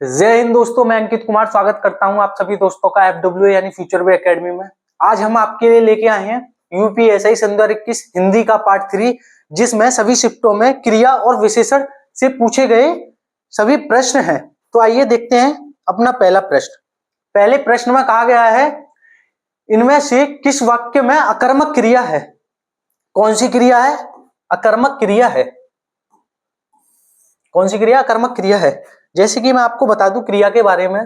जय हिंद दोस्तों, मैं अंकित कुमार स्वागत करता हूं आप सभी दोस्तों का FWA यानी फ्यूचर वे एकेडमी में। आज हम आपके लिए लेके आए हैं यूपीएसआई सन 2021 हिंदी का पार्ट 3, जिसमें सभी शिफ्टों में क्रिया और विशेषण से पूछे गए सभी प्रश्न हैं। तो आइए देखते हैं अपना पहला प्रश्न। पहले प्रश्न में कहा गया है, इनमें से किस वाक्य में अकर्मक क्रिया है? कौन सी क्रिया है? अकर्मक क्रिया है। कौन सी क्रिया? अकर्मक क्रिया है। जैसे कि मैं आपको बता दूं क्रिया के बारे में,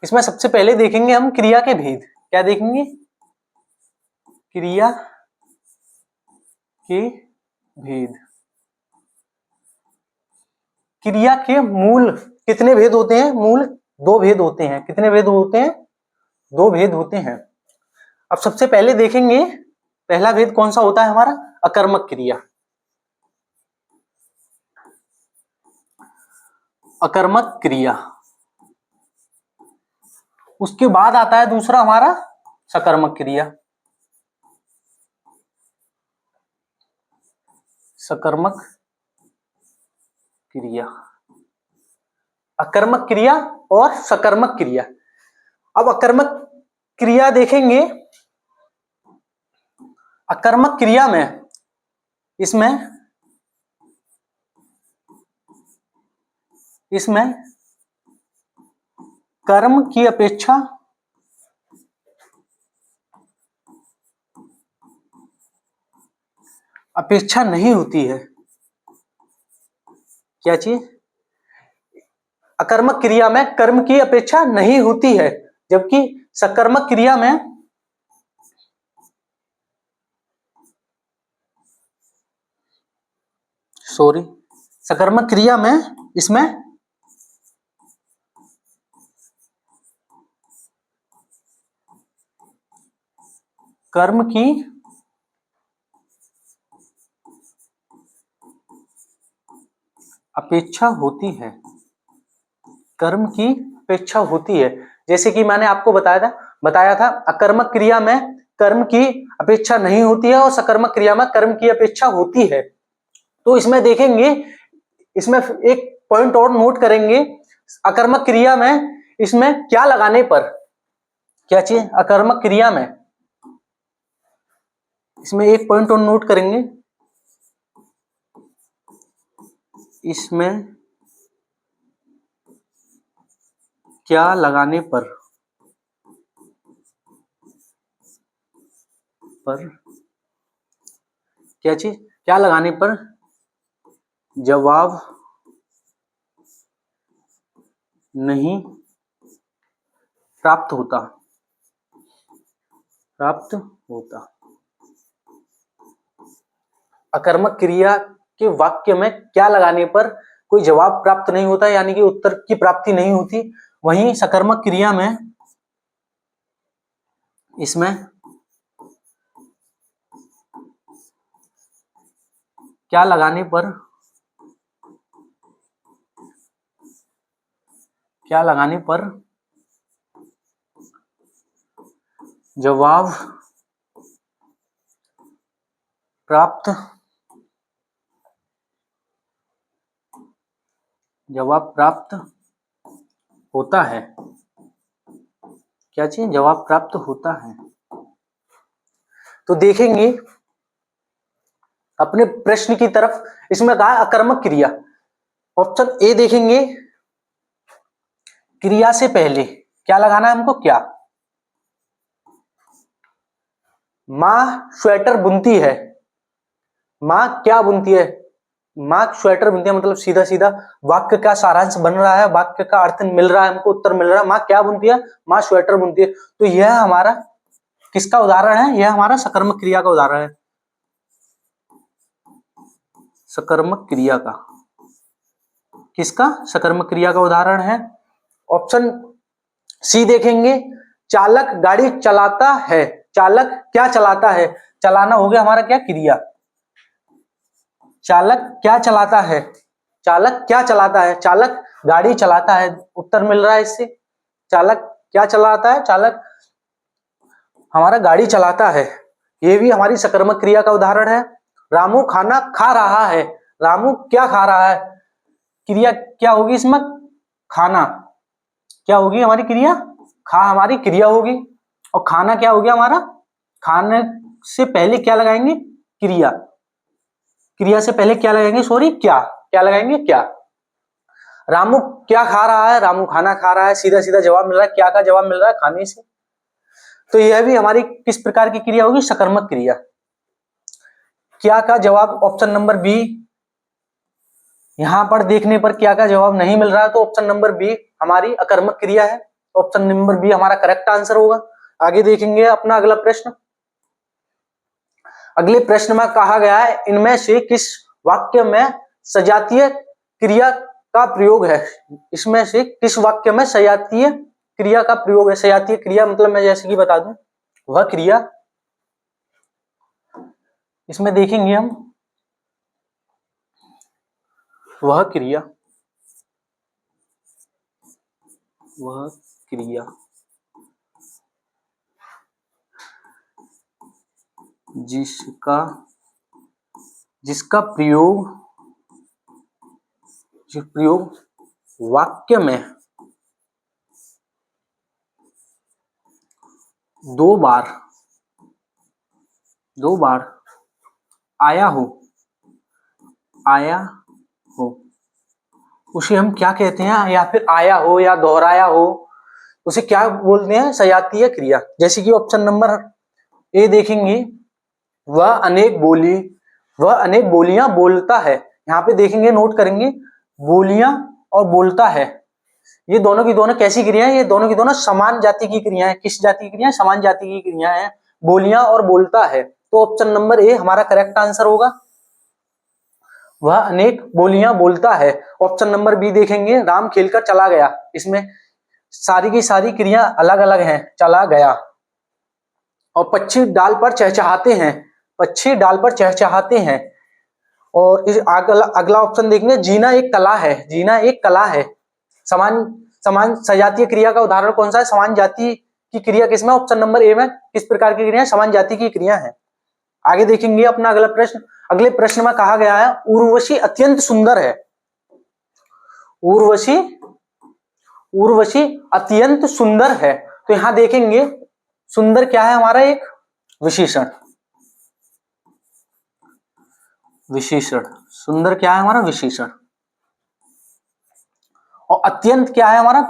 इसमें सबसे पहले देखेंगे हम क्रिया के भेद। क्या देखेंगे? क्रिया के भेद। क्रिया के मूल कितने भेद होते हैं? मूल 2 भेद होते हैं। कितने भेद होते हैं? 2 भेद होते हैं। अब सबसे पहले देखेंगे पहला भेद कौन सा होता है हमारा? अकर्मक क्रिया। अकर्मक क्रिया। उसके बाद आता है दूसरा हमारा सकर्मक क्रिया। सकर्मक क्रिया। अकर्मक क्रिया और सकर्मक क्रिया। अब अकर्मक क्रिया देखेंगे। अकर्मक क्रिया में इसमें कर्म की अपेक्षा नहीं होती है। क्या चीज? अकर्मक क्रिया में कर्म की अपेक्षा नहीं होती है, जबकि सकर्मक क्रिया में सकर्मक क्रिया में इसमें कर्म की अपेक्षा होती है। कर्म की अपेक्षा होती है। जैसे कि मैंने आपको बताया था अकर्मक क्रिया में कर्म की अपेक्षा नहीं होती है और सकर्मक क्रिया में कर्म की अपेक्षा होती है। तो इसमें देखेंगे, इसमें एक पॉइंट और नोट करेंगे। अकर्मक क्रिया में इसमें क्या लगाने पर, क्या चीज? अकर्मक क्रिया में इसमें एक पॉइंट और नोट करेंगे, इसमें क्या लगाने पर क्या चीज? क्या लगाने पर जवाब नहीं प्राप्त होता। अकर्मक क्रिया के वाक्य में क्या लगाने पर कोई जवाब प्राप्त नहीं होता, यानी कि उत्तर की प्राप्ति नहीं होती। वहीं सकर्मक क्रिया में इसमें क्या लगाने पर जवाब प्राप्त होता है। क्या चीज? जवाब प्राप्त होता है। तो देखेंगे अपने प्रश्न की तरफ। इसमें कहा अकर्मक क्रिया। ऑप्शन ए देखेंगे, क्रिया से पहले क्या लगाना है हमको? क्या? माँ स्वेटर बुनती है। माँ क्या बुनती है? माँ स्वेटर बुनती है। मतलब सीधा सीधा वाक्य का सारांश बन रहा है, वाक्य का अर्थ मिल रहा है, हमको उत्तर मिल रहा है। माँ क्या बुनती है? माँ स्वेटर बुनती है। तो यह हमारा किसका उदाहरण है? यह हमारा सकर्मक क्रिया का उदाहरण है। सकर्मक क्रिया का। किसका? सकर्मक क्रिया का उदाहरण है। ऑप्शन सी देखेंगे, चालक गाड़ी चलाता है। चालक क्या चलाता है? चलाना हो गया हमारा क्या? क्रिया। चालक क्या चलाता है? चालक क्या चलाता है? चालक गाड़ी चलाता है। उत्तर मिल रहा है इससे। चालक क्या चलाता है? चालक हमारा गाड़ी चलाता है। यह भी हमारी सकर्मक क्रिया का उदाहरण है। रामू खाना खा रहा है। रामू क्या खा रहा है? क्रिया क्या होगी इसमें? खाना। क्या होगी हमारी क्रिया? हमारी क्रिया होगी। और खाना क्या हो गया हमारा? खाने से पहले क्या लगाएंगे? क्रिया। क्रिया से पहले क्या लगाएंगे? सॉरी, क्या लगाएंगे? क्या। रामू क्या खा रहा है? रामू खाना खा रहा है। सीधा सीधा जवाब मिल रहा है, क्या का जवाब मिल रहा है? खाने से। तो यह भी हमारी किस प्रकार की क्रिया होगी? सकर्मक क्रिया। क्या का जवाब ऑप्शन नंबर बी। यहां पर देखने पर क्या का जवाब नहीं मिल रहा है, तो ऑप्शन नंबर बी हमारी अकर्मक क्रिया है। ऑप्शन नंबर बी हमारा करेक्ट आंसर होगा। आगे देखेंगे अपना अगला प्रश्न। अगले प्रश्न में कहा गया है, इनमें से किस वाक्य में सजातीय क्रिया का प्रयोग है? इसमें से किस वाक्य में सजातीय क्रिया का प्रयोग है? सजातीय क्रिया मतलब मैं जैसे कि बता दूं, वह क्रिया, इसमें देखेंगे हम, वह क्रिया जिसका प्रयोग वाक्य में दो बार आया हो उसे हम क्या कहते हैं? या फिर आया हो या दोहराया हो, उसे क्या बोलते हैं? सजातीय क्रिया। जैसे कि ऑप्शन नंबर ए देखेंगे, वह अनेक बोलियां बोलता है। यहाँ पे देखेंगे, नोट करेंगे, बोलियां और बोलता है, ये दोनों की दोनों कैसी क्रिया है? ये दोनों की दोनों समान जाति की क्रिया है। किस जाति की क्रिया? समान जाति की क्रिया है, बोलियां और बोलता है। तो ऑप्शन नंबर ए हमारा करेक्ट आंसर होगा। वह अनेक बोलियां बोलता है। ऑप्शन नंबर बी देखेंगे, राम खेलकर चला गया। इसमें सारी की सारी क्रिया अलग अलग हैं। चला गया। और पक्षी डाल पर चहचहाते हैं। और इस अगला ऑप्शन देखेंगे, जीना एक कला है। समान सजातीय क्रिया का उदाहरण कौन सा है? समान जाति की क्रिया किसमें? ऑप्शन नंबर ए में किस प्रकार की क्रिया? समान जाति की क्रिया है। आगे देखेंगे अपना अगला प्रश्न। अगले प्रश्न में कहा गया है, उर्वशी अत्यंत सुंदर है। उर्वशी अत्यंत सुंदर है। तो यहां देखेंगे, सुंदर क्या है हमारा? एक विशेषण। सुंदर क्या है हमारा? विशेषण। और अत्यंत क्या है हमारा?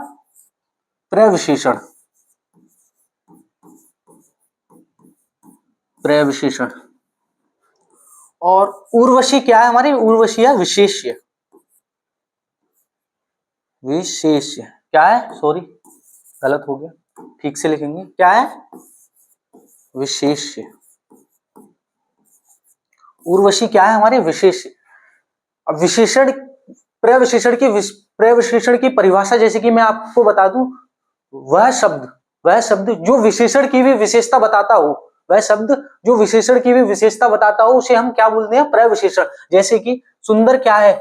प्रविशेषण। और उर्वशी क्या है हमारी? उर्वशी है विशेष्य। क्या है? सॉरी, गलत हो गया, ठीक से लिखेंगे। क्या है? विशेष्य। उर्वशी क्या है हमारे? विशेष्य। अब प्रविशेषण की परिभाषा जैसे कि मैं आपको बता दूं, वह शब्द जो विशेषण की भी विशेषता बताता हो, उसे हम क्या बोलते हैं? प्रविशेषण। जैसे कि सुंदर क्या है?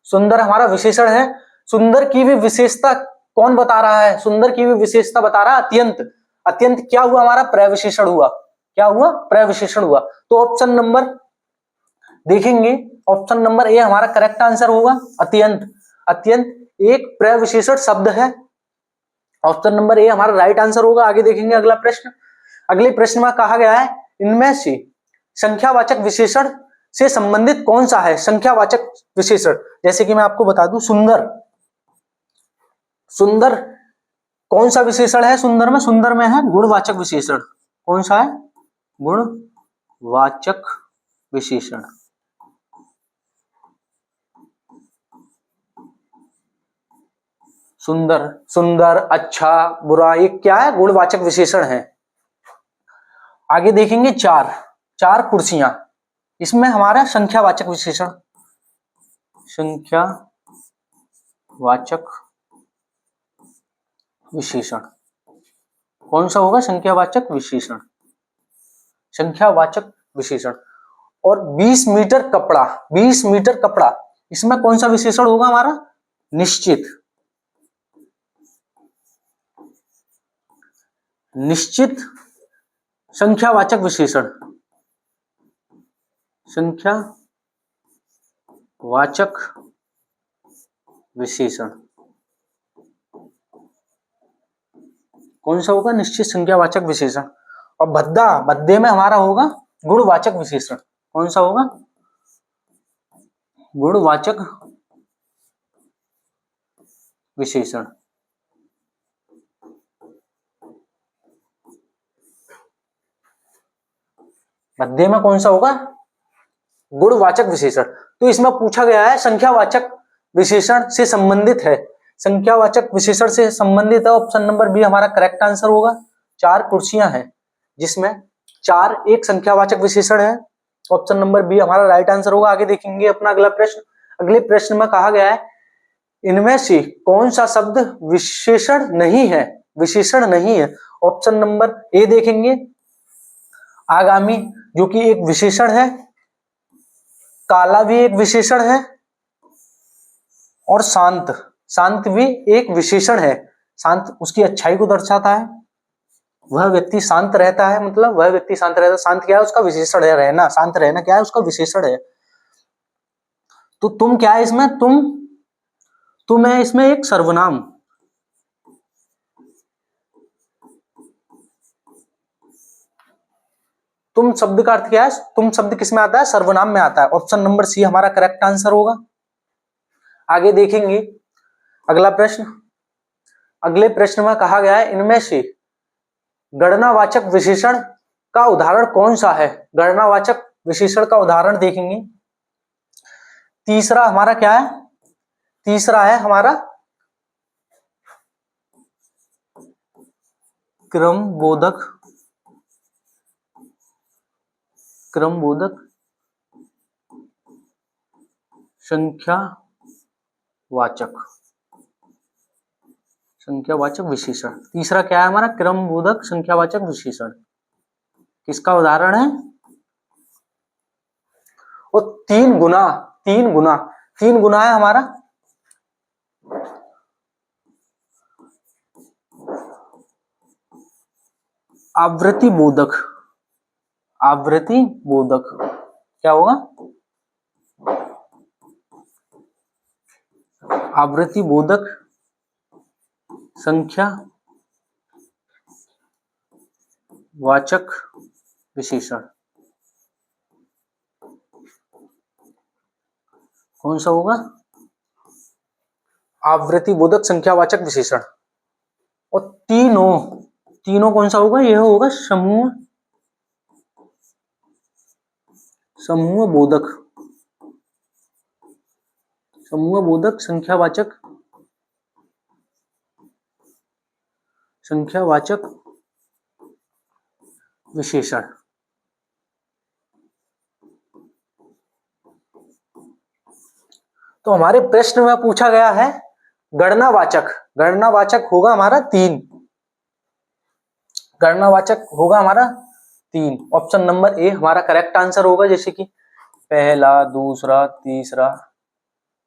सुंदर हमारा विशेषण है। सुंदर की भी विशेषता कौन बता रहा है? सुंदर की भी विशेषता बता रहा है अत्यंत क्या हुआ हमारा? प्रविशेषण हुआ। क्या हुआ? प्रविशेषण हुआ। तो ऑप्शन नंबर देखेंगे, ऑप्शन नंबर ए हमारा करेक्ट आंसर होगा। अत्यंत एक प्रविशेषण शब्द है। ऑप्शन नंबर ए हमारा राइट आंसर होगा। आगे देखेंगे अगला प्रश्न। अगले प्रश्न में कहा गया है, इनमें से संख्यावाचक विशेषण से संबंधित कौन सा है? संख्यावाचक विशेषण, जैसे कि मैं आपको बता दूं, सुंदर कौन सा विशेषण है? सुंदर में है गुणवाचक विशेषण। कौन सा है? गुणवाचक विशेषण। सुंदर, अच्छा, बुरा, ये क्या है? गुणवाचक विशेषण है। आगे देखेंगे, चार कुर्सियां, इसमें हमारा संख्यावाचक विशेषण। कौन सा होगा? संख्यावाचक विशेषण। और 20 मीटर कपड़ा, इसमें कौन सा विशेषण होगा हमारा? निश्चित संख्यावाचक विशेषण। संख्यावाचक विशेषण कौन सा होगा? निश्चित संख्यावाचक विशेषण। और भद्दा, भद्दे में हमारा होगा गुणवाचक विशेषण। कौन सा होगा? गुणवाचक विशेषण। भद्दे में कौन सा होगा? गुणवाचक विशेषण। तो इसमें पूछा गया है संख्यावाचक विशेषण से संबंधित है, संख्यावाचक विशेषण से संबंधित है। ऑप्शन नंबर बी हमारा करेक्ट आंसर होगा। 4 कुर्सियां हैं जिसमें 4 एक संख्यावाचक विशेषण है। ऑप्शन नंबर बी हमारा राइट आंसर होगा। आगे देखेंगे अपना अगला प्रश्न। अगले प्रश्न में कहा गया है इनमें से कौन सा शब्द विशेषण नहीं है? विशेषण नहीं है। ऑप्शन नंबर ए देखेंगे आगामी, जो कि एक विशेषण है। काला भी एक विशेषण है और शांत, शांत भी एक विशेषण है। शांत उसकी अच्छाई को दर्शाता है, वह व्यक्ति शांत रहता है, मतलब वह व्यक्ति शांत रहता है। शांत क्या है? उसका विशेषण है। रहना, शांत रहना क्या है? उसका विशेषण है। तो तुम क्या है इसमें? तुम है इसमें एक सर्वनाम। तुम शब्द का अर्थ क्या है? तुम शब्द किस में आता है? सर्वनाम में आता है। ऑप्शन नंबर सी हमारा करेक्ट आंसर होगा। आगे देखेंगे अगला प्रश्न। अगले प्रश्न में कहा गया है इनमें से गणनावाचक विशेषण का उदाहरण कौन सा है? गणनावाचक विशेषण का उदाहरण देखेंगे। तीसरा हमारा क्या है? तीसरा है हमारा क्रमबोधक, क्रमबोधक संख्यावाचक, संख्यावाचक विशेषण। तीसरा क्या है हमारा? क्रमबोधक संख्यावाचक विशेषण। किसका उदाहरण है? और 3 गुना, 3 गुना, 3 गुना है हमारा आवृत्ति बोधक। आवृत्ति बोधक क्या होगा? आवृत्ति बोधक संख्या वाचक विशेषण। कौन सा होगा? आवृत्ति बोधक संख्यावाचक विशेषण। और तीनों कौन सा होगा? यह होगा समूह, समूह बोधक, समूह बोधक संख्यावाचक, संख्यावाचक विशेषण। तो हमारे प्रश्न में पूछा गया है गणनावाचक, गणनावाचक होगा हमारा 3, गणनावाचक होगा हमारा 3। ऑप्शन नंबर ए हमारा करेक्ट आंसर होगा, जैसे कि पहला, दूसरा, तीसरा,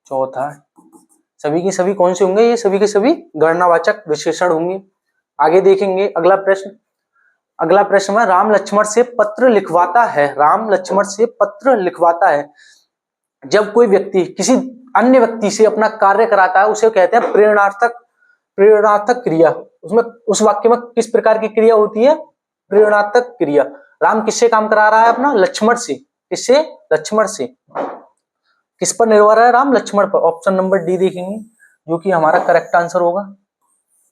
चौथा, सभी के सभी कौन से होंगे? ये सभी के सभी गणनावाचक विशेषण होंगे। आगे देखेंगे अगला प्रश्न। अगला प्रश्न में राम लक्ष्मण से पत्र लिखवाता है, राम लक्ष्मण से पत्र लिखवाता है। जब कोई व्यक्ति किसी अन्य व्यक्ति से अपना कार्य कराता है उसे कहते हैं प्रेरणार्थक, प्रेरणार्थक क्रिया। उसमें उस वाक्य में किस प्रकार की क्रिया होती है? प्रेरणार्थक क्रिया। राम किससे काम करा रहा है? अपना लक्ष्मण से। किससे? लक्ष्मण से। किस पर निर्भर है राम? लक्ष्मण पर। ऑप्शन नंबर डी देखेंगे, जो कि हमारा करेक्ट आंसर होगा।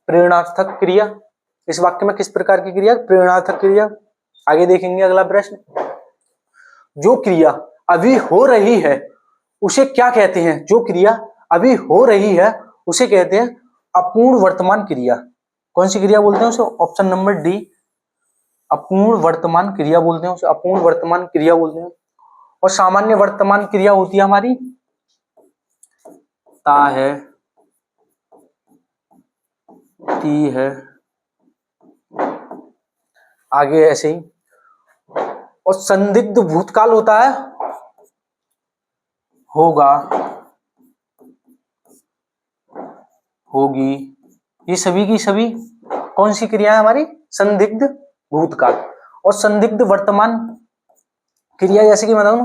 प्रेरणार्थक क्रिया। इस वाक्य में किस प्रकार की क्रिया? प्रेरणार्थक क्रिया। आगे देखेंगे अगला प्रश्न। जो क्रिया अभी हो रही है उसे क्या कहते हैं? जो क्रिया अभी हो रही है उसे कहते हैं अपूर्ण वर्तमान क्रिया। कौन सी क्रिया बोलते हैं उसे? ऑप्शन नंबर डी, अपूर्ण वर्तमान क्रिया बोलते हैं उसे, अपूर्ण वर्तमान क्रिया बोलते हैं। और सामान्य वर्तमान क्रिया होती है हमारी ता है, ती है, आगे ऐसे ही। और संदिग्ध भूतकाल होता है होगा, होगी। ये सभी की सभी कौन सी क्रिया है हमारी? संदिग्ध भूतकाल। और संदिग्ध वर्तमान क्रिया जैसे कि मैं बताऊं,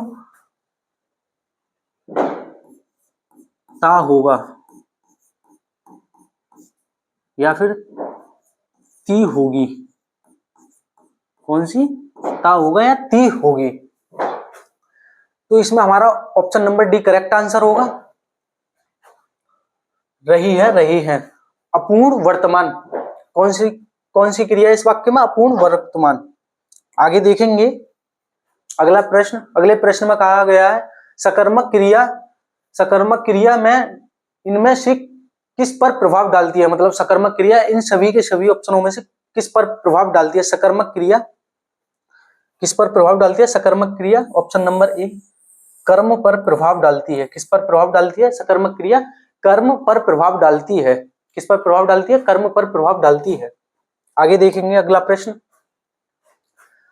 ता होगा, या फिर ती होगी, कौन सी, ता होगा या ती होगी। तो इसमें हमारा option number D correct answer होगा। रही है। अपूर्ण वर्तमान, कौन सी क्रिया इस वाक्य में, अपूर्ण वर्तमान। आगे देखेंगे अगला प्रश्न। अगले प्रश्न में कहा गया है सकर्मक क्रिया में इनमें से किस पर प्रभाव डालती है, मतलब सकर्मक क्रिया इन सभी के सभी ऑप्शनों में से किस पर प्रभाव डालती है। सकर्मक क्रिया किस पर प्रभाव डालती है, सकर्मक क्रिया ऑप्शन नंबर ए कर्म पर प्रभाव डालती है। किस पर प्रभाव डालती है, सकर्मक क्रिया कर्म पर प्रभाव डालती है। किस पर प्रभाव डालती है, कर्म पर प्रभाव डालती है। आगे देखेंगे अगला प्रश्न।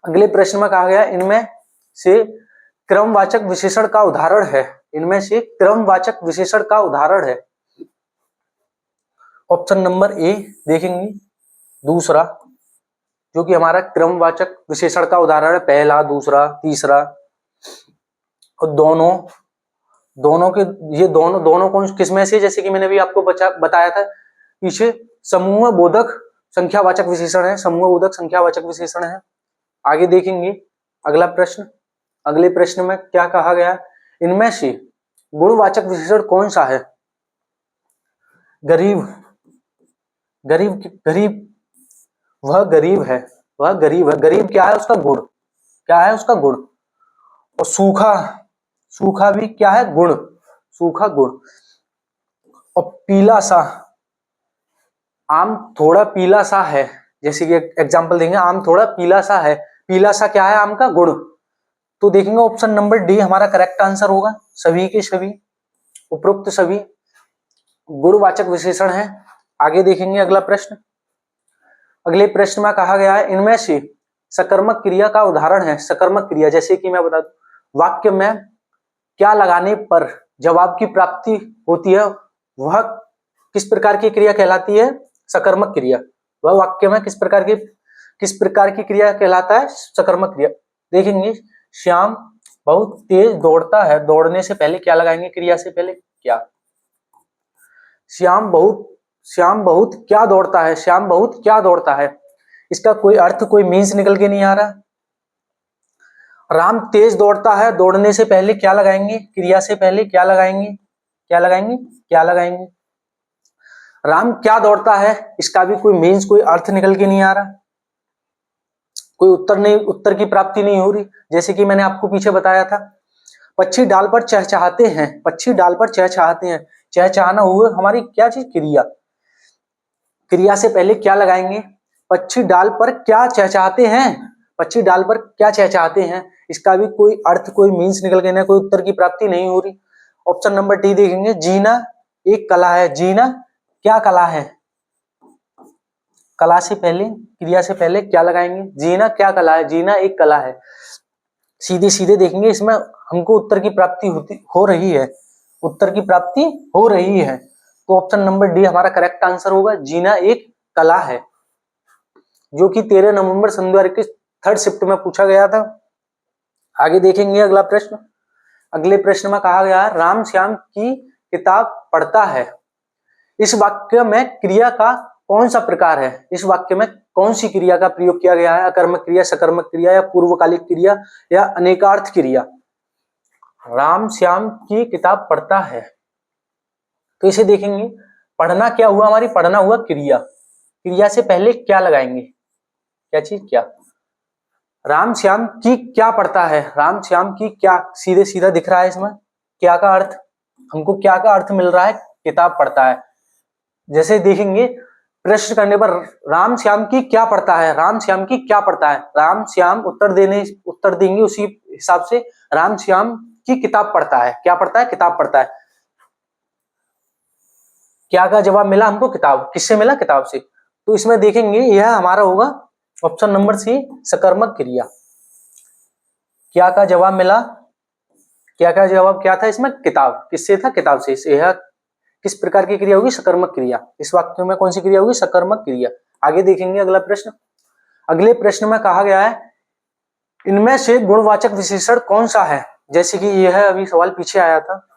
अगले प्रश्न में कहा गया इनमें से क्रमवाचक विशेषण का उदाहरण है। इनमें से क्रमवाचक विशेषण का उदाहरण है ऑप्शन नंबर ए देखेंगे दूसरा, जो कि हमारा क्रमवाचक विशेषण का उदाहरण है। पहला, दूसरा, तीसरा और दोनों के ये दोनों कौन किसमें से, जैसे कि मैंने भी आपको बताया था पीछे, समूह बोधक संख्यावाचक विशेषण है। समूह बोधक संख्यावाचक विशेषण है। आगे देखेंगे अगला प्रश्न। अगले प्रश्न में क्या कहा गया, इनमें से गुणवाचक विशेषण कौन सा है। गरीब वह गरीब है। गरीब क्या है उसका गुण, और सूखा भी क्या है, गुण, सूखा गुण। और पीला सा, आम थोड़ा पीला सा है, जैसे कि एग्जांपल देंगे आम थोड़ा पीला सा है। पीला सा क्या है, आम का गुण। तो देखेंगे ऑप्शन नंबर डी हमारा करेक्ट आंसर होगा। सभी के सभी उपरोक्त सभी गुणवाचक विशेषण है। आगे देखेंगे अगला प्रश्न। अगले प्रश्न में कहा गया है इनमें से सकर्मक क्रिया का उदाहरण है। सकर्मक क्रिया जैसे कि मैं बता दूं, वाक्य में क्या लगाने पर जवाब की प्राप्ति होती है, वह किस प्रकार की क्रिया कहलाती है, सकर्मक क्रिया। वह वाक्य में किस प्रकार की क्रिया कहलाता है, सकर्मक क्रिया। देखेंगे श्याम बहुत तेज दौड़ता है। दौड़ने से पहले क्या लगाएंगे, क्रिया से पहले क्या। श्याम बहुत क्या दौड़ता है, श्याम बहुत क्या दौड़ता है। इसका कोई अर्थ, कोई मीन्स निकल के नहीं आ रहा। राम तेज दौड़ता है, दौड़ने से पहले क्या लगाएंगे, क्रिया से पहले क्या लगाएंगे। राम क्या दौड़ता है, इसका भी कोई मीन्स, कोई अर्थ निकल के नहीं आ रहा। कोई उत्तर की प्राप्ति नहीं हो रही। जैसे कि मैंने आपको पीछे बताया था, पक्षी डाल पर चहचहाते हैं। चहचहाना हुआ हमारी क्या चीज, क्रिया से पहले क्या लगाएंगे। पक्षी डाल पर क्या चहचहाते हैं, इसका भी कोई अर्थ, कोई मीन्स निकल के नहीं, कोई उत्तर की प्राप्ति नहीं हो रही। ऑप्शन नंबर डी देखेंगे, जीना एक कला है। जीना क्या कला है, कला से पहले, क्रिया से पहले क्या लगाएंगे, जीना क्या कला है, जीना एक कला है। सीधे देखेंगे इसमें हमको उत्तर की प्राप्ति हो रही है। तो ऑप्शन नंबर डी हमारा करेक्ट आंसर होगा, जीना एक कला है, जो कि 13 नवंबर सन 2021 थर्ड शिफ्ट में पूछा गया था। आगे देखेंगे अगला प्रश्न। अगले प्रश्न में कहा गया है राम श्याम की किताब पढ़ता है। इस वाक्य में क्रिया का कौन सा प्रकार है, इस वाक्य में कौन सी क्रिया का प्रयोग किया गया है, अकर्मक क्रिया, सकर्मक क्रिया या पूर्वकालिक क्रिया या अनेकार्थ क्रिया। राम श्याम की किताब पढ़ता है, तो इसे देखेंगे पढ़ना क्या हुआ, हमारी पढ़ना हुआ क्रिया से पहले क्या लगाएंगे, क्या चीज, क्या। राम श्याम की क्या पढ़ता है, राम श्याम की क्या, सीधा दिख रहा है इसमें क्या का अर्थ, हमको क्या का अर्थ मिल रहा है, किताब पढ़ता है। जैसे देखेंगे प्रश्न करने पर राम श्याम की क्या पढ़ता है, राम श्याम उत्तर देंगे उसी हिसाब से, राम श्याम की किताब पढ़ता है, क्या पढ़ता है, किताब पढ़ता है। क्या का जवाब मिला हमको, किताब। किससे मिला, किताब से। तो इसमें देखेंगे यह हमारा होगा ऑप्शन नंबर सी, सकर्मक क्रिया। क्या का जवाब मिला, क्या का जवाब क्या था इसमें, किताब। किससे था, किताब से। यह किस प्रकार की क्रिया होगी, सकर्मक क्रिया। इस वाक्य में कौन सी क्रिया होगी, सकर्मक क्रिया। आगे देखेंगे अगला प्रश्न। अगले प्रश्न में कहा गया है इनमें से गुणवाचक विशेषण कौन सा है। जैसे कि यह अभी सवाल पीछे आया था,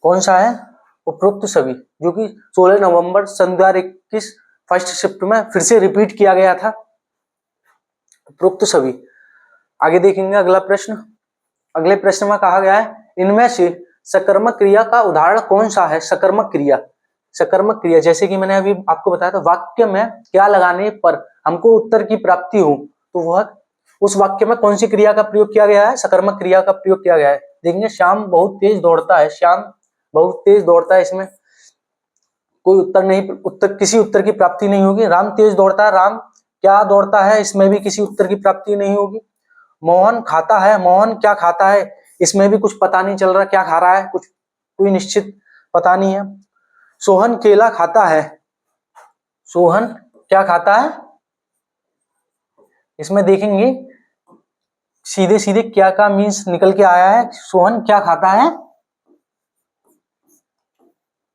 कौन सा है, उपरोक्त सभी, जो कि 16 नवंबर सन 2021 फर्स्ट शिफ्ट में फिर से रिपीट किया गया था। उपरोक्त सभी। आगे देखेंगे अगला प्रश्न। अगले प्रश्न में कहा गया है इनमें से सकर्मक क्रिया का उदाहरण कौन सा है। सकर्मक क्रिया, सकर्मक क्रिया जैसे कि मैंने अभी आपको बताया था, वाक्य में क्या लगाने पर हमको उत्तर की प्राप्ति हो, तो वह उस वाक्य में कौन सी क्रिया का प्रयोग किया गया है, सकर्मक क्रिया का प्रयोग किया गया है। देखेंगे श्याम बहुत तेज दौड़ता है, श्याम बहुत तेज दौड़ता है, इसमें कोई उत्तर नहीं, किसी उत्तर की प्राप्ति नहीं होगी। राम तेज दौड़ता है, राम क्या दौड़ता है, इसमें भी किसी उत्तर की प्राप्ति नहीं होगी। मोहन खाता है, मोहन क्या खाता है, इसमें भी कुछ पता नहीं चल रहा क्या खा रहा है, कुछ कोई निश्चित पता नहीं है। सोहन केला खाता है, सोहन क्या खाता है, इसमें देखेंगे सीधे सीधे क्या का मीन्स निकल के आया है, सोहन क्या खाता है,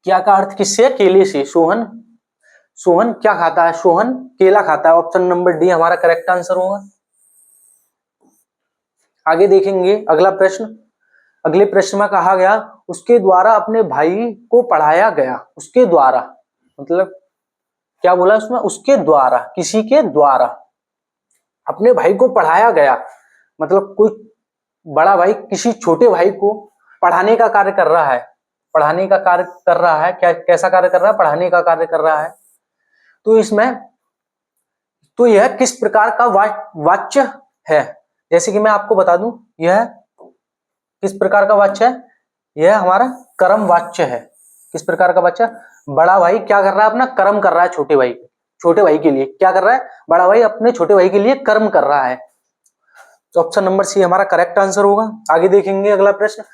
क्या का अर्थ किससे, केले से। सोहन, सोहन क्या खाता है, सोहन केला खाता है। ऑप्शन नंबर डी हमारा करेक्ट आंसर होगा। आगे देखेंगे अगला प्रश्न। अगले प्रश्न में कहा गया उसके द्वारा अपने भाई को पढ़ाया गया। उसके द्वारा मतलब क्या बोला उसमें, उसके द्वारा, किसी के द्वारा अपने भाई को पढ़ाया गया, मतलब कोई बड़ा भाई किसी छोटे भाई को पढ़ाने का कार्य कर रहा है। पढ़ाने का कार्य कर रहा है, क्या कैसा कार्य कर रहा है, पढ़ाने का कार्य कर रहा है। तो इसमें तो यह किस प्रकार का वाच्य है। जैसे कि मैं आपको बता दूं, यह किस प्रकार का वाच्य है, यह हमारा कर्म वाच्य है। किस प्रकार का वाच्य, बड़ा भाई क्या कर रहा है, अपना कर्म कर रहा है, छोटे भाई के लिए क्या कर रहा है, बड़ा भाई अपने छोटे भाई के लिए कर्म कर रहा है। तो ऑप्शन नंबर सी हमारा करेक्ट आंसर होगा। आगे देखेंगे अगला प्रश्न।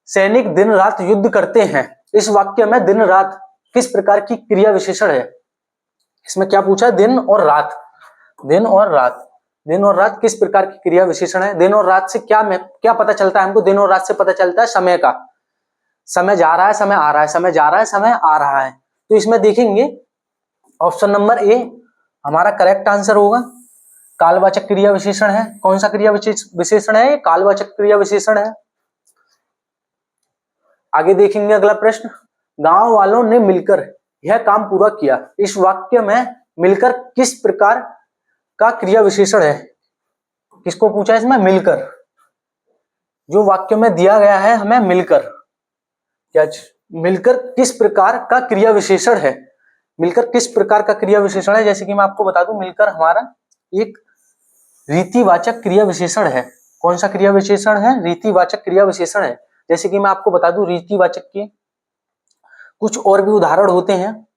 सैनिक दिन रात युद्ध करते हैं। इस वाक्य में दिन रात किस प्रकार की क्रिया विशेषण है। इसमें क्या पूछा, दिन और रात, दिन और रात, दिन और रात किस प्रकार की क्रिया विशेषण है। दिन और रात से क्या पता चलता है हमको, दिन और रात से पता चलता है समय का, समय जा रहा है समय आ रहा है, समय जा रहा है समय आ रहा है। तो इसमें देखेंगे ऑप्शन नंबर ए हमारा करेक्ट आंसर होगा। कालवाचक क्रिया विशेषण है। कौन सा क्रिया विशेषण है, कालवाचक क्रिया विशेषण है। आगे देखेंगे अगला प्रश्न। गांव वालों ने मिलकर यह काम पूरा किया। इस वाक्य में मिलकर किस प्रकार का क्रिया विशेषण है। किसको पूछा है इसमें, मिलकर। जो वाक्य में दिया गया है हमें मिलकर, क्या मिलकर किस प्रकार का क्रिया विशेषण है, मिलकर किस प्रकार का क्रिया विशेषण है। जैसे कि मैं आपको बता दूं, मिलकर हमारा एक रीतिवाचक क्रिया विशेषण है। कौन सा क्रिया विशेषण है, रीतिवाचक क्रिया विशेषण है। जैसे कि मैं आपको बता दूं, रीतिवाचक के कुछ और भी उदाहरण होते हैं।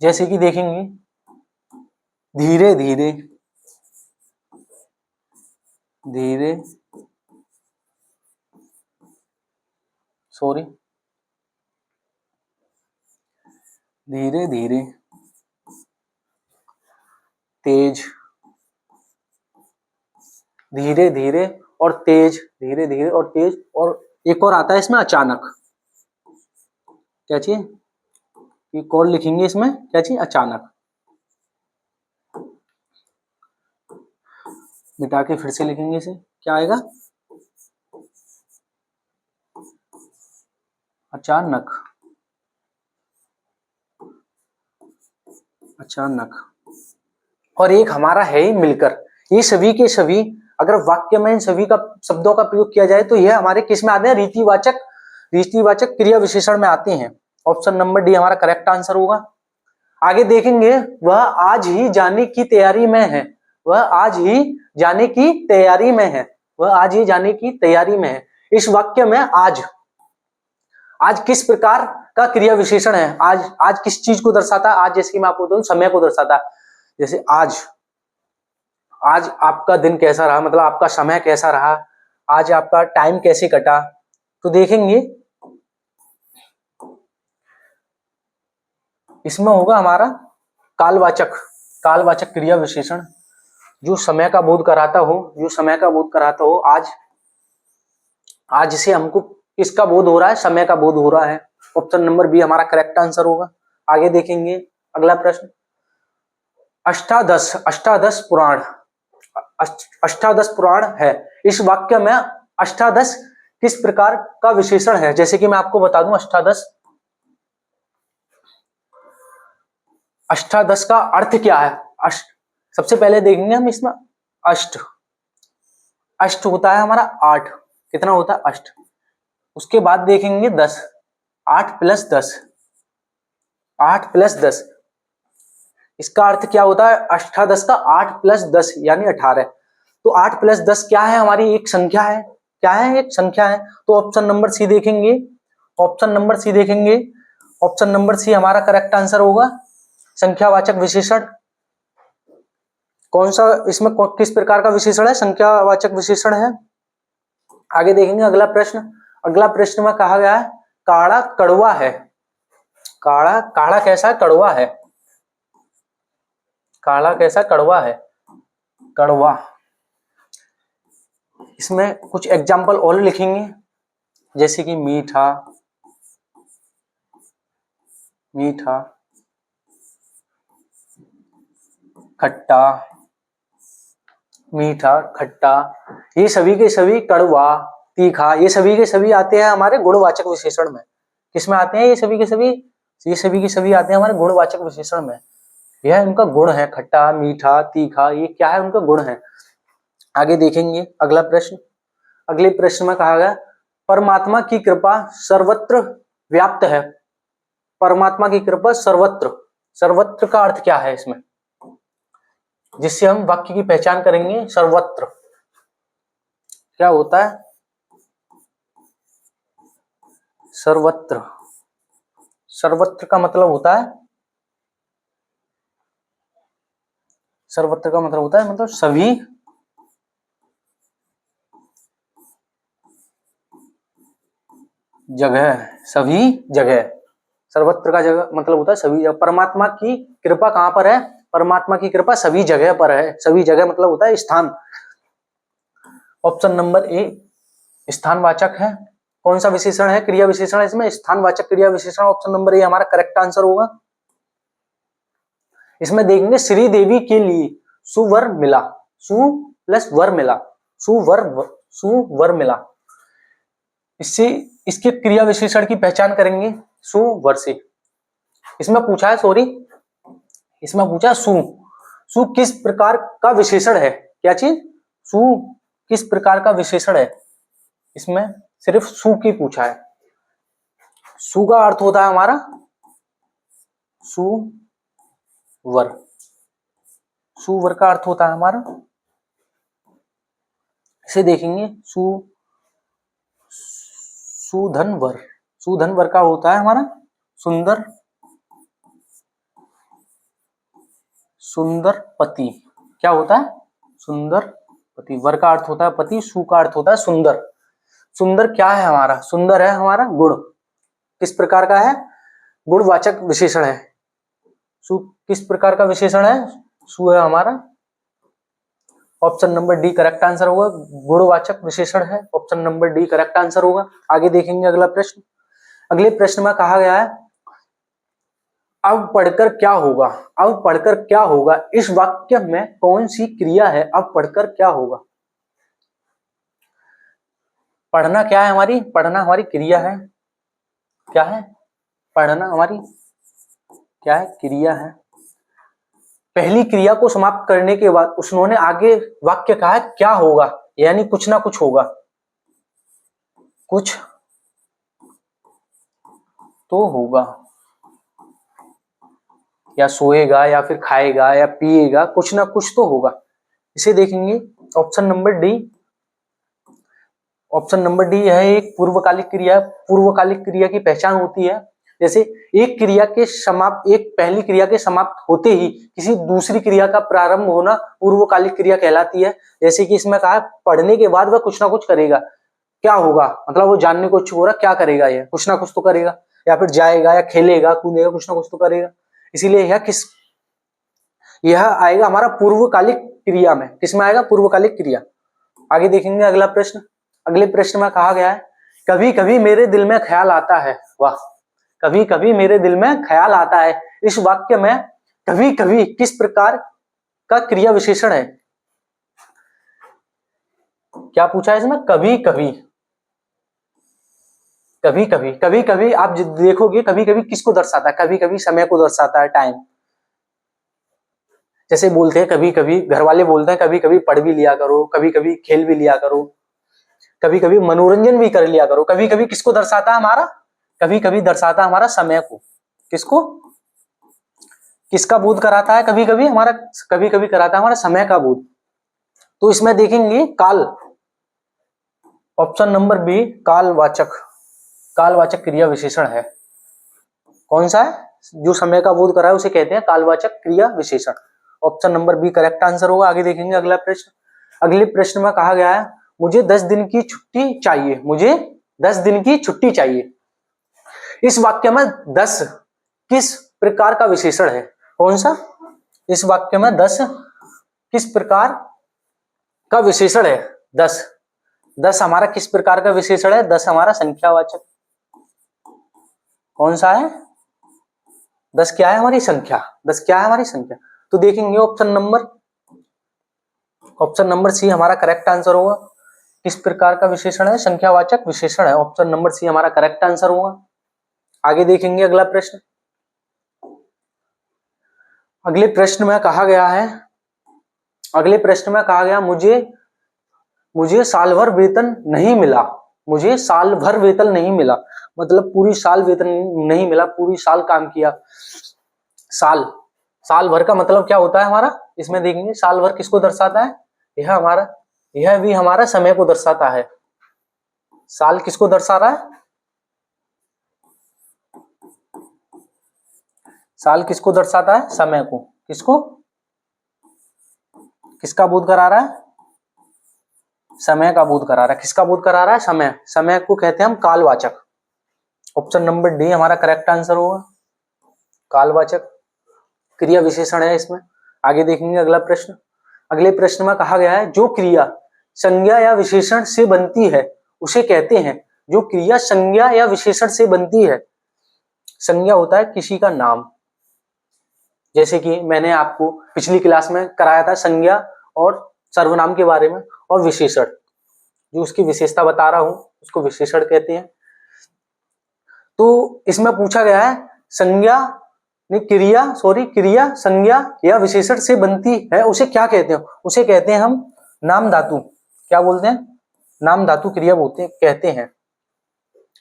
जैसे कि देखेंगे धीरे धीरे, धीरे सॉरी धीरे धीरे, तेज, धीरे धीरे और तेज, धीरे धीरे और तेज। और एक और आता है इसमें अचानक। क्या चाहिए, एक और लिखेंगे इसमें, क्या चाहिए, अचानक। मिटा के फिर से लिखेंगे इसे, क्या आएगा, अचानक, अचानक। और एक हमारा है ही मिलकर। ये सभी के सभी अगर वाक्य में इन सभी का शब्दों का प्रयोग किया जाए तो यह हमारे किस में आते हैं, रीतिवाचक, रीतिवाचक क्रिया विशेषण में आते हैं। ऑप्शन नंबर डी हमारा करेक्ट आंसर होगा। आगे देखेंगे वह आज ही जाने की तैयारी में है। वह आज ही जाने की तैयारी में है। वह आज ही जाने की तैयारी में है। इस वाक्य में आज, आज किस प्रकार का क्रिया विशेषण है। आज, आज किस चीज को दर्शाता है, आज जैसे कि मैं आपको बताऊं समय को दर्शाता है। जैसे आज, आज आपका दिन कैसा रहा, मतलब आपका समय कैसा रहा, आज आपका टाइम कैसे कटा। तो देखेंगे इसमें होगा हमारा कालवाचक, कालवाचक क्रिया विशेषण, जो समय का बोध कराता हो, जो समय का बोध कराता हो। आज, आज से हमको किसका बोध हो रहा है, समय का बोध हो रहा है। ऑप्शन नंबर बी हमारा करेक्ट आंसर होगा। आगे देखेंगे अगला प्रश्न। अष्टादश, अष्टादश पुराण, अष्टादश पुराण है। इस वाक्य में अष्टादश किस प्रकार का विशेषण है? जैसे कि मैं आपको बता दूं, अष्टादश। अष्टादश का अर्थ क्या है? अष्ट, सबसे पहले देखेंगे हम इसमें अष्ट। अष्ट होता है हमारा 8। कितना होता है? अष्ट। उसके बाद देखेंगे 10। 8 + 10, 8 + 10। इसका अर्थ क्या होता है? अष्टादश का 8 + 10 यानी 18। तो 8 + 10 क्या है? हमारी एक संख्या है। क्या है? एक संख्या है। तो ऑप्शन नंबर सी देखेंगे। ऑप्शन नंबर सी देखेंगे। ऑप्शन नंबर सी हमारा करेक्ट आंसर होगा। संख्यावाचक विशेषण कौन सा? इसमें किस प्रकार का विशेषण है? संख्यावाचक विशेषण है। आगे देखेंगे अगला प्रश्न। अगला प्रश्न में कहा गया है काढ़ा कड़वा है। काढ़ा, काढ़ा कैसा है? कड़वा है। काढ़ा कैसा? कड़वा है। कड़वा। इसमें कुछ एग्जाम्पल और लिखेंगे, जैसे कि मीठा, मीठा, खट्टा, मीठा, खट्टा, ये सभी के सभी, कड़वा, तीखा, ये सभी के सभी आते हैं हमारे गुणवाचक विशेषण में। किसमें आते हैं? ये सभी के सभी, ये सभी के सभी आते हैं हमारे गुणवाचक विशेषण में। यह उनका गुण है। खट्टा, मीठा, तीखा, ये क्या है? उनका गुण है। आगे देखेंगे अगला प्रश्न। अगले प्रश्न में कहा गया परमात्मा की कृपा सर्वत्र व्याप्त है। परमात्मा की कृपा सर्वत्र, सर्वत्र का अर्थ क्या है इसमें, जिससे हम वाक्य की पहचान करेंगे? सर्वत्र क्या होता है? सर्वत्र, सर्वत्र का मतलब होता है, सर्वत्र का मतलब होता है मतलब सभी जगह, सभी जगह। सर्वत्र का जगह मतलब होता है सभी जगह। परमात्मा की कृपा कहां पर है? परमात्मा की कृपा सभी जगह पर है। सभी जगह मतलब होता है स्थान। ऑप्शन नंबर ए स्थानवाचक है। कौन सा विशेषण है? क्रिया विशेषण है इसमें, स्थानवाचक क्रिया विशेषण। ऑप्शन नंबर ए हमारा करेक्ट आंसर होगा। इसमें देखेंगे श्री देवी के लिए सुवर मिला। सु प्लस वर मिला, सुवर मिला। इससे इसके क्रिया विशेषण की पहचान करेंगे सुवर से। इसमें पूछा है, सॉरी, इसमें पूछा सु किस प्रकार का विशेषण है? क्या चीज? सु किस प्रकार का विशेषण है? इसमें सिर्फ सु की पूछा है। सु का अर्थ होता है हमारा सुवर। सुवर का अर्थ होता है हमारा, इसे देखेंगे सुधनवर। सुधनवर का होता है हमारा सुंदर, सुंदर पति। क्या होता है? सुंदर पति। वर का अर्थ होता है पति, सु का अर्थ होता है सुंदर। सुंदर क्या है हमारा? सुंदर है हमारा गुण। किस प्रकार का है? गुणवाचक विशेषण है। सु किस प्रकार का विशेषण है? सु है हमारा। Option number D correct answer होगा। गुणवाचक विशेषण है। Option number D correct answer होगा। आगे देखेंगे अगला प्रश्न। अगले प्रश्न में कहा गया है अब पढ़कर क्या होगा। अब पढ़कर क्या होगा, इस वाक्य में कौन सी क्रिया है? अब पढ़कर क्या होगा। पढ़ना क्या है हमारी? पढ़ना हमारी क्रिया है। क्या है? पढ़ना हमारी क्या है? क्रिया है। पहली क्रिया को समाप्त करने के बाद उन्होंने आगे वाक्य कहा है क्या होगा, यानी कुछ ना कुछ होगा। कुछ तो होगा, या सोएगा या फिर खाएगा या पिएगा, कुछ ना कुछ तो होगा। इसे देखेंगे option number D. Option number D है एक पूर्वकालिक क्रिया। पूर्वकालिक क्रिया की पहचान होती है जैसे एक क्रिया के समाप्त, एक पहली क्रिया के समाप्त होते ही किसी दूसरी क्रिया का प्रारंभ होना पूर्वकालिक क्रिया कहलाती है। जैसे कि इसमें कहा है पढ़ने के बाद वह कुछ ना कुछ करेगा। क्या होगा मतलब वो जानने को इच्छुक हो रहा, क्या करेगा, ये कुछ ना कुछ तो करेगा, या फिर जाएगा या खेलेगा कूदेगा, कुछ ना कुछ तो करेगा। इसीलिए यह आएगा हमारा पूर्वकालिक क्रिया में। किसमें आएगा? पूर्वकालिक क्रिया। आगे देखेंगे अगला प्रश्न। अगले प्रश्न में कहा गया है कभी कभी मेरे दिल में ख्याल आता है। वाह, कभी कभी मेरे दिल में ख्याल आता है। इस वाक्य में कभी कभी किस प्रकार का क्रिया विशेषण है? क्या पूछा है इसमें? कभी कभी। कभी कभी आप देखोगे, कभी कभी किसको दर्शाता है, कभी कभी समय को दर्शाता है, टाइम। जैसे बोलते हैं कभी कभी घर वाले बोलते हैं कभी कभी पढ़ भी लिया करो, कभी कभी खेल भी लिया करो, कभी कभी मनोरंजन भी कर लिया करो। कभी कभी किसको दर्शाता है हमारा, कभी कभी दर्शाता है हमारा समय को। किसको, किसका बोध कराता है, कभी कभी हमारा, कभी कभी कराता है हमारा समय का बोध। तो इसमें देखेंगे काल, ऑप्शन नंबर बी कालवाचक, कालवाचक क्रिया विशेषण है। कौन सा है, जो समय का बोध करा है उसे कहते हैं कालवाचक क्रिया विशेषण। Option number B correct answer होगा। आगे देखेंगे अगला प्रश्न। अगले प्रश्न में कहा गया है मुझे 10 दिन की छुट्टी चाहिए, मुझे 10 दिन की छुट्टी चाहिए। इस वाक्य में 10 किस प्रकार का विशेषण है, कौन सा, इस वाक्य में 10 किस प्रकार का विशेषण है। 10 हमारा किस प्रकार का विशेषण है, 10 हमारा संख्यावाचक। कौन सा है, 10 क्या है हमारी संख्या, 10 क्या है हमारी संख्या। तो देखेंगे ऑप्शन नंबर सी हमारा करेक्ट आंसर होगा। किस प्रकार का विशेषण है, संख्यावाचक विशेषण है। ऑप्शन नंबर सी हमारा करेक्ट आंसर होगा। आगे देखेंगे अगला प्रश्न। अगले प्रश्न में कहा गया है, अगले प्रश्न में कहा गया मुझे साल भर वेतन नहीं मिला, मुझे साल भर वेतन नहीं मिला, मतलब पूरी साल वेतन नहीं मिला, पूरी साल काम किया। साल भर का मतलब क्या होता है हमारा, इसमें देखेंगे साल भर किसको दर्शाता है, यह भी हमारा समय को दर्शाता है। साल किसको दर्शा रहा है, साल किसको दर्शाता है, समय को। किसको, किसका बोध करा रहा है, समय का बोध करा रहा है। किसका बोध करा रहा है, समय। समय को कहते हैं हम कालवाचक। ऑप्शन नंबर डी हमारा करेक्ट आंसर होगा। कालवाचक क्रिया विशेषण है इसमें। आगे देखेंगे अगला प्रश्न। अगले प्रश्न में कहा गया है जो क्रिया संज्ञा या विशेषण से बनती है उसे कहते हैं, जो क्रिया संज्ञा या विशेषण से बनती है। संज्ञा होता है किसी का नाम, जैसे कि मैंने आपको पिछली क्लास में कराया था संज्ञा और सर्वनाम के बारे में, और विशेषण जो उसकी विशेषता बता रहा हूं उसको विशेषण कहते हैं। तो इसमें पूछा गया है संज्ञा क्रिया संज्ञा या विशेषण से बनती है उसे क्या कहते हैं, उसे कहते हैं हम नाम धातु। क्या बोलते हैं, नाम धातु क्रिया बोलते हैं, कहते हैं।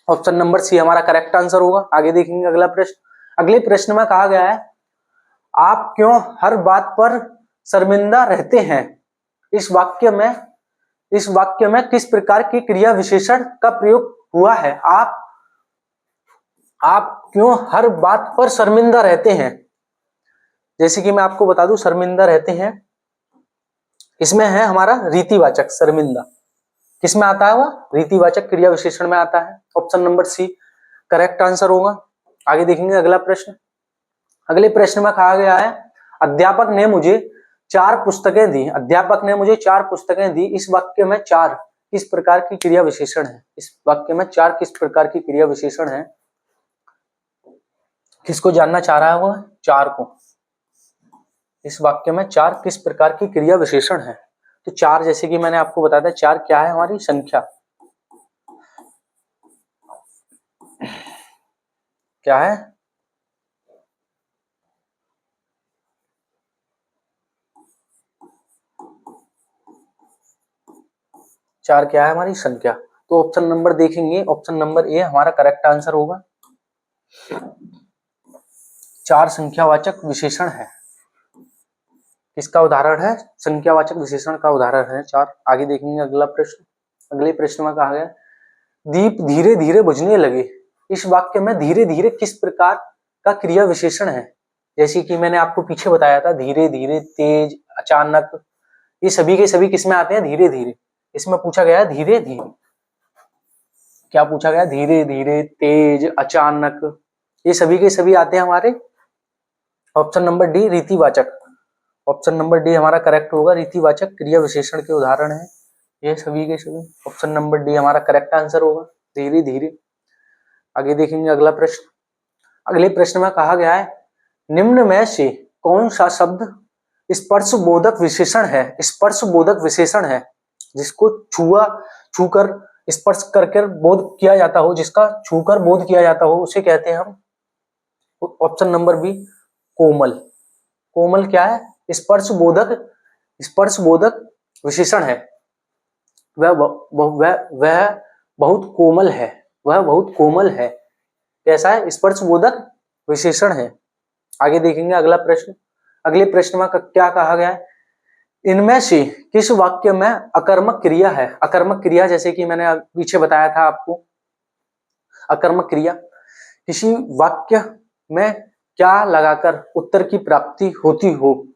ऑप्शन नंबर सी हमारा करेक्ट आंसर होगा। आगे देखेंगे अगला प्रश्न। अगले प्रश्न में कहा गया है आप क्यों हर बात पर शर्मिंदा रहते हैं। इस वाक्य में किस प्रकार की क्रिया विशेषण का प्रयोग हुआ है। आप क्यों हर बात पर शर्मिंदा रहते हैं। जैसे कि मैं आपको बता दूं शर्मिंदा रहते हैं, इसमें है हमारा रीतिवाचक। शर्मिंदा किसमें आता है, वह रीतिवाचक क्रिया विशेषण में आता है। Option number C correct answer होगा। आगे देखेंगे अगला प्रश्न। अगले प्रश्न में कहा गया है अध्यापक ने मुझे 4 पुस्तकें दी, अध्यापक ने मुझे 4 पुस्तकें दी। इस वाक्य में 4 किस प्रकार की क्रिया विशेषण है, इस वाक्य में 4 किस प्रकार की क्रिया विशेषण है। किसको जानना चाह रहा है वो, 4 को। इस वाक्य में 4 किस प्रकार की क्रिया विशेषण है। तो 4 जैसे कि मैंने आपको बताया था 4 क्या है, हमारी संख्या। क्या है, चार क्या है, हमारी संख्या। तो ऑप्शन नंबर देखेंगे, ऑप्शन नंबर ए हमारा करेक्ट आंसर होगा। 4 संख्यावाचक विशेषण है। किसका उदाहरण है, संख्यावाचक विशेषण का उदाहरण है 4। आगे देखेंगे अगला प्रश्न। अगले प्रश्न में कहा गया दीप धीरे धीरे बुझने लगे। इस वाक्य में धीरे धीरे किस प्रकार का क्रिया विशेषण है। जैसे कि मैंने आपको पीछे बताया था धीरे धीरे, तेज, अचानक, ये सभी के सभी किसमें आते हैं, धीरे धीरे। इसमें पूछा गया धीरे धीरे, क्या पूछा गया, धीरे धीरे, तेज, अचानक, ये सभी के सभी आते हैं हमारे ऑप्शन नंबर डी रीतिवाचक। ऑप्शन नंबर डी हमारा करेक्ट होगा। रीतिवाचक क्रिया विशेषण के उदाहरण है ये सभी के सभी। ऑप्शन नंबर डी हमारा करेक्ट आंसर होगा, धीरे धीरे। आगे देखेंगे अगला प्रश्न। अगले प्रश्न में कहा गया है निम्न में से कौन सा शब्द स्पर्शबोधक विशेषण है, स्पर्शबोधक विशेषण है, जिसको छूकर स्पर्श करके बोध किया जाता हो, जिसका छूकर बोध किया जाता हो, उसे कहते हैं हम, ऑप्शन नंबर बी, कोमल। कोमल क्या है? स्पर्श बोधक विशेषण है। वह बहुत कोमल है, वह बहुत कोमल है। कैसा है? स्पर्श बोधक विशेषण है। आगे देखेंगे अगला प्रश्न। अगले प्रश्न में क्या कहा गया है? इनमें से किस वाक्य में अकर्मक क्रिया है? अकर्मक क्रिया, जैसे कि मैंने पीछे बताया था आपको, अकर्मक क्रिया किसी वाक्य में क्या लगाकर उत्तर की प्राप्ति होती हो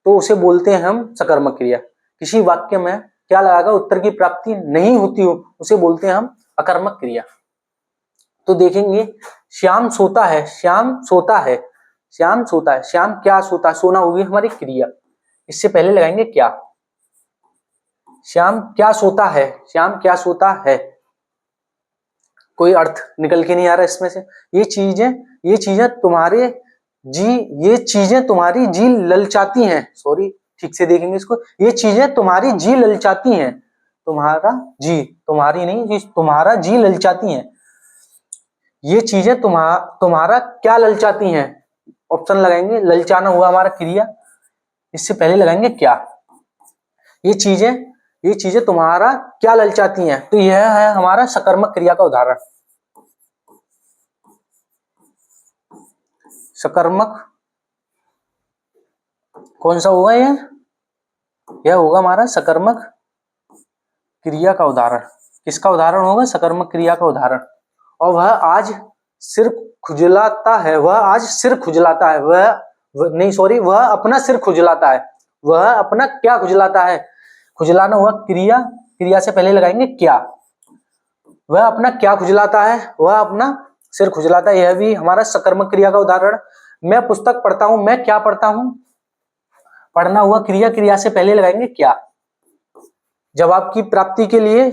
तो उसे बोलते हैं हम सकर्मक क्रिया। किसी वाक्य में क्या लगाकर उत्तर की प्राप्ति नहीं होती हो उसे बोलते हैं हम अकर्मक क्रिया। तो देखेंगे, श्याम सोता है, श्याम सोता है, श्याम सोता है, श्याम क्या सोता है? सोना होगी हमारी क्रिया। इससे पहले लगाएंगे क्या। श्याम क्या सोता है, श्याम क्या सोता है, कोई अर्थ निकल के नहीं आ रहा इसमें से। ये चीजें तुम्हारी जी ललचाती हैं। सॉरी, ठीक से देखेंगे इसको। ये चीजें तुम्हारी जी ललचाती हैं। तुम्हारी नहीं जी, तुम्हारा जी ललचाती हैं। ये चीजें तुम्हारा क्या ललचाती हैं? ऑप्शन लगाएंगे, ललचाना हुआ हमारा क्रिया, इससे पहले लगाएंगे क्या। ये चीजें तुम्हारा क्या ललचाती हैं, तो यह है हमारा सकर्मक क्रिया का उदाहरण। सकर्मक कौन सा होगा? यह होगा हमारा सकर्मक क्रिया का उदाहरण। किसका उदाहरण होगा? सकर्मक क्रिया का उदाहरण। और वह आज सिर खुजलाता है, वह आज सिर खुजलाता है, वह अपना सिर खुजलाता है। वह अपना क्या खुजलाता है? खुजलाना हुआ क्रिया, क्रिया से पहले लगाएंगे क्या। वह अपना क्या खुजलाता है? वह अपना सिर खुजलाता है। यह भी हमारा सकर्मक क्रिया का उदाहरण। मैं पुस्तक पढ़ता हूं, मैं क्या पढ़ता हूं? पढ़ना हुआ क्रिया, क्रिया से पहले लगाएंगे क्या। जवाब की प्राप्ति के लिए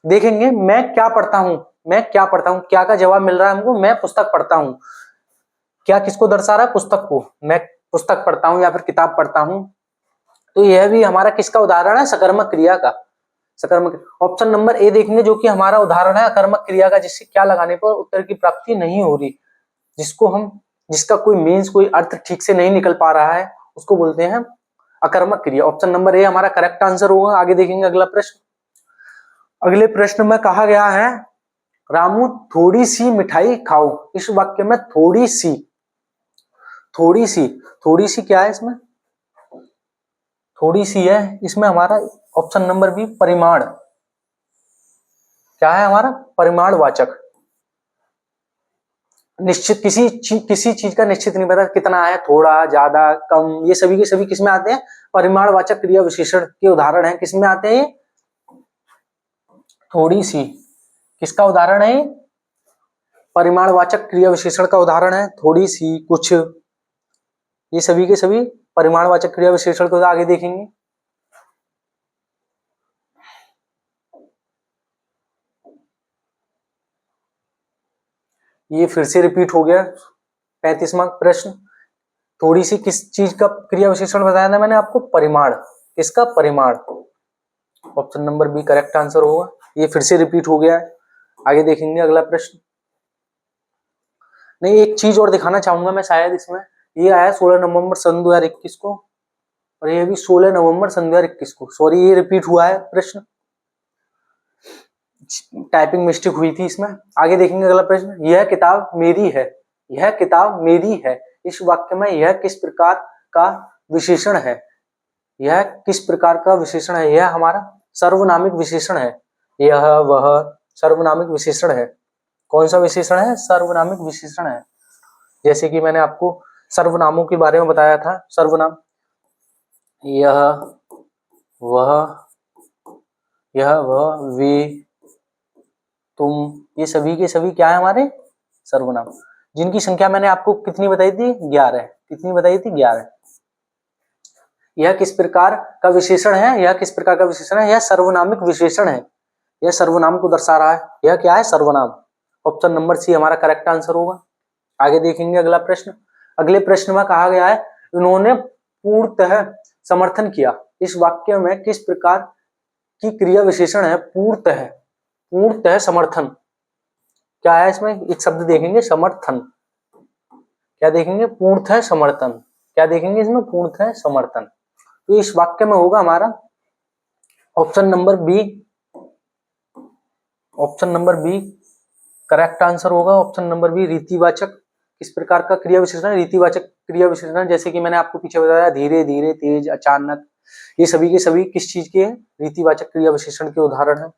देखेंगे, मैं क्या पढ़ता हूं, मैं क्या पढ़ता हूं, क्या का जवाब मिल रहा है हमको, मैं पुस्तक पढ़ता हूं। क्या किसको दर्शा रहा है? पुस्तक को। मैं पुस्तक पढ़ता हूं या फिर किताब पढ़ता हूं। तो यह भी हमारा किसका उदाहरण है? सकर्मक क्रिया का। सकर्मक। ऑप्शन नंबर ए देखेंगे, जो कि हमारा उदाहरण है अकर्मक क्रिया का, जिससे क्या लगाने पर उत्तर की प्राप्ति नहीं हो रही, जिसका कोई मीन्स, कोई अर्थ ठीक से नहीं निकल पा रहा है, उसको बोलते हैं अकर्मक क्रिया। ऑप्शन नंबर ए हमारा करेक्ट आंसर होगा। आगे देखेंगे अगला प्रश्न। अगले प्रश्न में कहा गया है, रामू थोड़ी सी मिठाई खाओ। इस वाक्य में थोड़ी सी क्या है? इसमें थोड़ी सी है, इसमें हमारा ऑप्शन नंबर बी परिमाण। क्या है हमारा? परिमाणवाचक। निश्चित किसी चीज का निश्चित नहीं पता, कितना है, थोड़ा, ज्यादा, कम, ये सभी के सभी किसमें आते हैं? परिमाणवाचक क्रिया विशेषण के उदाहरण है। किसमें आते हैं? थोड़ी सी किसका उदाहरण है? परिमाणवाचक क्रिया विशेषण का उदाहरण है। थोड़ी सी, कुछ, ये सभी के सभी परिमाणवाचक क्रिया विशेषण को आगे देखेंगे। ये फिर से रिपीट हो गया 35वां प्रश्न। थोड़ी सी किस चीज का क्रिया विशेषण बताया था मैंने आपको? परिमाण। किसका? परिमाण। Option number B correct answer होगा। ये फिर से रिपीट हो गया है। आगे देखेंगे अगला प्रश्न। नहीं, एक चीज और दिखाना चाहूंगा मैं शायद इसमें। ये आया 16 नवंबर सन 2021 को, और ये भी 16 नवंबर सन 2021 को। सॉरी, ये रिपीट हुआ है प्रश्न, टाइपिंग मिस्टेक हुई थी इसमें। आगे देखेंगे अगला प्रश्न। यह किताब मेरी है, यह किताब मेरी है। इस वाक्य में यह किस प्रकार का विशेषण है? यह किस प्रकार का विशेषण है? यह हमारा सर्वनामिक विशेषण है। यह वह सर्वनामिक विशेषण है। कौन सा विशेषण है? सर्वनामिक विशेषण है। जैसे कि मैंने आपको सर्वनामों के बारे में बताया था। सर्वनाम यह वह, वे, तुम, ये सभी के सभी क्या है? हमारे सर्वनाम, जिनकी संख्या मैंने आपको कितनी बताई थी? 11। कितनी बताई थी? 11। यह किस प्रकार का विशेषण है? यह किस प्रकार का विशेषण है? यह सर्वनामिक विशेषण है। यह सर्वनाम को दर्शा रहा है। यह क्या है? सर्वनाम। ऑप्शन नंबर सी हमारा करेक्ट आंसर होगा। आगे देखेंगे अगला प्रश्न। अगले प्रश्न में कहा गया है, उन्होंने पूर्णतः समर्थन किया। इस वाक्य में किस प्रकार की क्रिया विशेषण है? पूर्णतः। पूर्णतः समर्थन। क्या है इसमें, एक शब्द देखेंगे समर्थन, क्या देखेंगे, पूर्णतः समर्थन। क्या देखेंगे इसमें, पूर्णतः समर्थन। तो इस वाक्य में होगा हमारा option number B, option number B correct answer होगा। ऑप्शन नंबर बी रीतिवाचक किस प्रकार का क्रिया विशेषण, रीतिवाचक क्रिया विशेषण, जैसे कि मैंने आपको पीछे बताया धीरे धीरे, तेज, अचानक, ये सभी के सभी किस चीज के रीतिवाचक क्रिया विशेषण के उदाहरण है।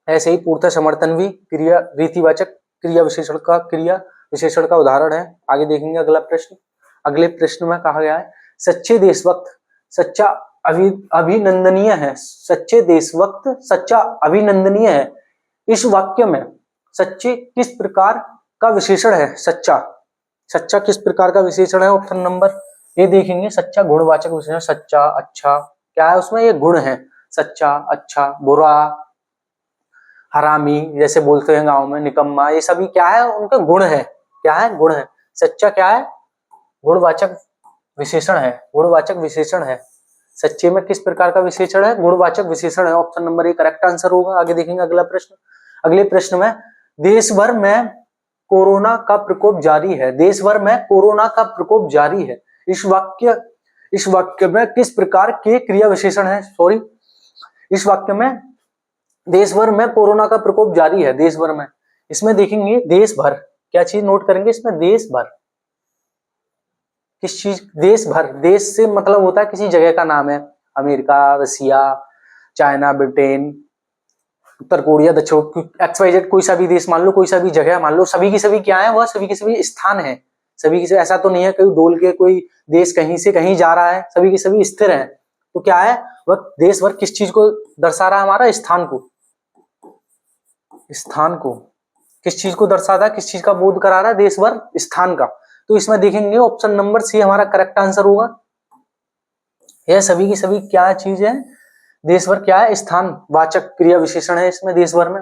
ऐसे ही पूर्णतः समर्थन भी क्रिया रीतिवाचक क्रिया विशेषण का उदाहरण है। आगे देखेंगे अगला प्रश्न। अगले प्रश्न में कहा गया है सच्चे देशभक्त सच्चा अभिनंदनीय है, सच्चे देशभक्त सच्चा अभिनंदनीय है। इस वाक्य में सच्चे किस प्रकार का विशेषण है, सच्चा, सच्चा किस प्रकार का विशेषण है। ऑप्शन नंबर ए देखेंगे सच्चा गुणवाचक विशेषण, सच्चा, अच्छा, क्या है उसमें, ये गुण है, सच्चा, अच्छा, बुरा, हरामी जैसे बोलते हैं गांव में, निकम्मा, ये सभी क्या है, उनके गुण है। क्या है, गुण है। सच्चा क्या है, गुणवाचक विशेषण है, गुणवाचक विशेषण है। सच्चे में किस प्रकार का विशेषण है, गुणवाचक विशेषण है। Option number A correct answer होगा। आगे देखेंगे अगला प्रश्न। अगले प्रश्न में देश भर में कोरोना का प्रकोप जारी है, देश भर में कोरोना का प्रकोप जारी है। इस वाक्य में किस प्रकार के क्रिया विशेषण है, सॉरी, इस वाक्य में देश भर में कोरोना का प्रकोप जारी है, देश भर में, इसमें देखेंगे देश भर, क्या चीज नोट करेंगे इसमें, देश भर, किस चीज, देश भर, देश से मतलब होता है किसी जगह का नाम है, अमेरिका, रसिया, चाइना, ब्रिटेन, उत्तर कोरिया, दक्षिण XYZ, कोई सा भी देश मान लो, कोई सा भी जगह मान लो, सभी की सभी क्या है, वह सभी के सभी स्थान है, सभी की सभी, ऐसा तो नहीं है कोई डोल के कोई देश कहीं से कहीं जा रहा है, सभी की सभी स्थिर है। तो क्या है, वह देश भर किस चीज को दर्शा रहा है, हमारा स्थान को, स्थान को, किस चीज को दर्शाता है, किस चीज का बोध करा रहा है, देश भर स्थान का। तो इसमें देखेंगे ऑप्शन नंबर सी हमारा करेक्ट आंसर होगा। यह सभी की सभी क्या चीज है, देश भर क्या है, स्थान वाचक क्रिया विशेषण है इसमें, देश भर में।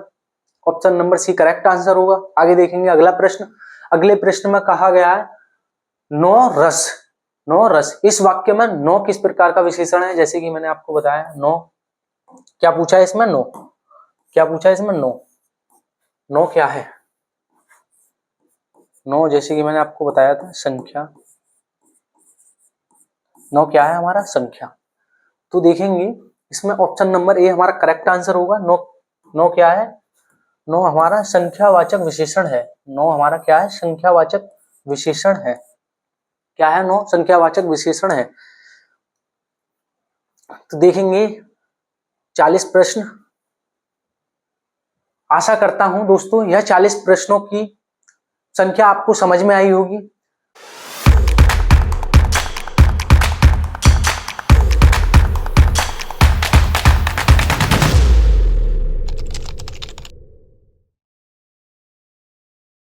Option number C correct answer होगा। आगे देखेंगे अगला प्रश्न। अगले प्रश्न में कहा गया है नौ रस, नौ रस, इस वाक्य में नौ किस प्रकार का विशेषण है, जैसे कि मैंने आपको बताया नौ, क्या पूछा है इसमें, नौ, क्या पूछा है इसमें, नौ, नौ क्या है, नौ जैसे कि मैंने आपको बताया था संख्या, नौ क्या है हमारा, संख्या। तो देखेंगे इसमें ऑप्शन नंबर ए हमारा करेक्ट आंसर होगा। नौ, नौ क्या है, नौ हमारा संख्यावाचक विशेषण है, नौ हमारा क्या है, संख्यावाचक विशेषण है। क्या है, नौ संख्यावाचक विशेषण है। तो देखेंगे 40 प्रश्न। आशा करता हूं दोस्तों यह 40 प्रश्नों की संख्या आपको समझ में आई होगी।